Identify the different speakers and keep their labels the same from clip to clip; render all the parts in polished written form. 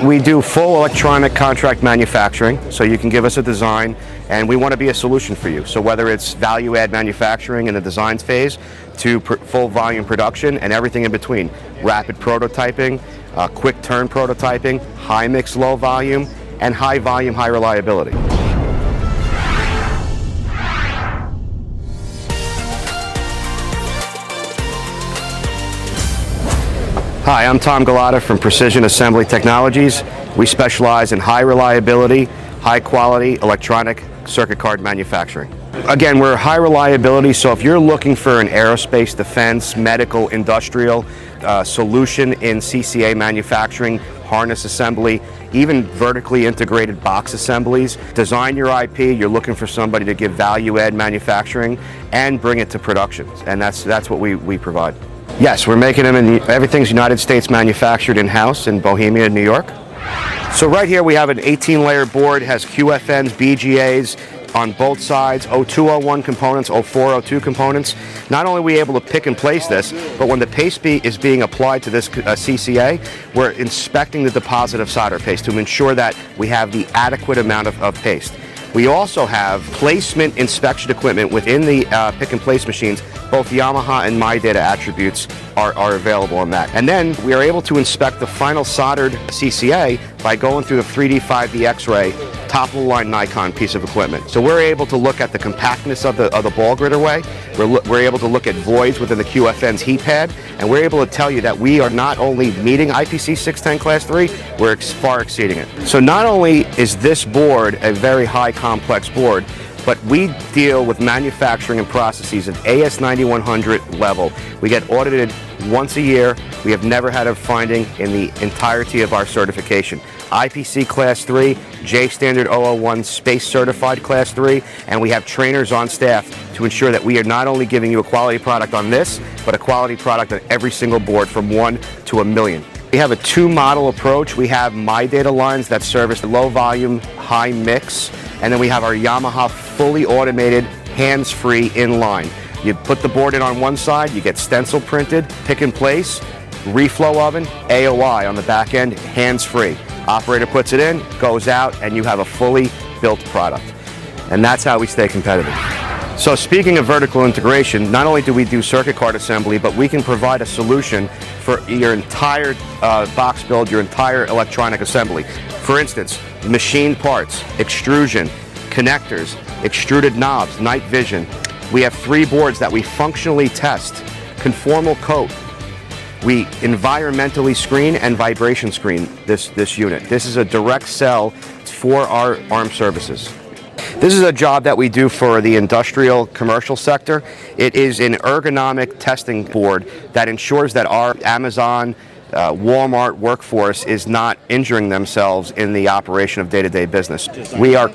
Speaker 1: We do full electronic contract manufacturing, so you can give us a design and we want to be a solution for you. So whether it's value add manufacturing in the design phase to full volume production and everything in between, rapid prototyping, quick turn prototyping, high mix, low volume, and high volume, high reliability. Hi, I'm Tom Galata from Precision Assembly Technologies. We specialize in high reliability, high quality electronic circuit card manufacturing. Again, we're high reliability, so if you're looking for an aerospace, defense, medical, industrial solution in CCA manufacturing, harness assembly, even vertically integrated box assemblies, design your IP, you're looking for somebody to give value add manufacturing and bring it to production, and that's what we provide. Yes, we're making them everything's United States manufactured in-house in Bohemia, New York. So right here we have an 18-layer board, has QFNs, BGAs on both sides, 0201 components, 0402 components. Not only are we able to pick and place this, but when the paste is being applied to this CCA, we're inspecting the deposit of solder paste to ensure that we have the adequate amount of paste. We also have placement inspection equipment within the pick and place machines. Both Yamaha and My Data attributes are available on that. And then we are able to inspect the final soldered CCA by going through the 3D 5D X-ray top of the line Nikon piece of equipment. So we're able to look at the compactness of the ball grid array. We're able to look at voids within the QFN's heat pad, and we're able to tell you that we are not only meeting IPC 610 Class 3, we're far exceeding it. So not only is this board a very high complex board, but we deal with manufacturing and processes at AS9100 level. We get audited once a year. We have never had a finding in the entirety of our certification. IPC Class 3, J-STD-001-SPACE Certified Class 3, and we have trainers on staff to ensure that we are not only giving you a quality product on this, but a quality product on every single board from 1 to 1,000,000. We have a two-model approach. We have My Data lines that service low volume, high mix, and then we have our Yamaha fully automated, hands-free in-line. You put the board in on one side, you get stencil printed, pick and place, reflow oven, AOI on the back end, hands-free. Operator puts it in, goes out, and you have a fully built product. And that's how we stay competitive. So speaking of vertical integration, not only do we do circuit card assembly, but we can provide a solution for your entire box build, your entire electronic assembly. For instance, machined parts, extrusion, connectors, extruded knobs, night vision. We have 3 boards that we functionally test, conformal coat. We environmentally screen and vibration screen this unit. This is a direct sell for our armed services. This is a job that we do for the industrial commercial sector. It is an ergonomic testing board that ensures that our Amazon, Walmart workforce is not injuring themselves in the operation of day-to-day business. We are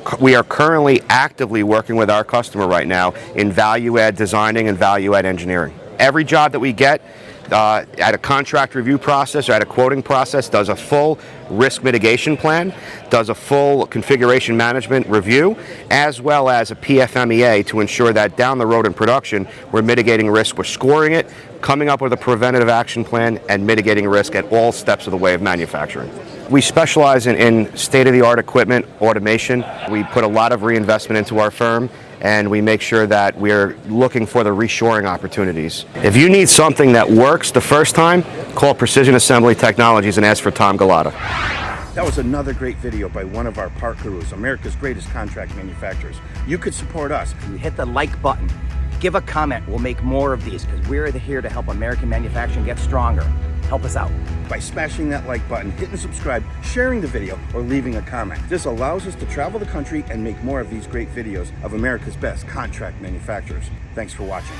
Speaker 1: currently actively working with our customer right now in value-add designing and value-add engineering. Every job that we get at a contract review process or at a quoting process does a full risk mitigation plan, does a full configuration management review, as well as a PFMEA to ensure that down the road in production we're mitigating risk, we're scoring it, coming up with a preventative action plan, and mitigating risk at all steps of the way of manufacturing. We specialize in state-of-the-art equipment, automation. We put a lot of reinvestment into our firm, and we make sure that we're looking for the reshoring opportunities. If you need something that works the first time, call Precision Assembly Technologies and ask for Tom Galata.
Speaker 2: That was another great video by one of our part gurus, America's greatest contract manufacturers. You could support us.
Speaker 3: You hit the like button, give a comment, we'll make more of these because we're here to help American manufacturing get stronger. Help us out.
Speaker 2: By smashing that like button, hitting subscribe, sharing the video, or leaving a comment. This allows us to travel the country and make more of these great videos of America's best contract manufacturers. Thanks for watching.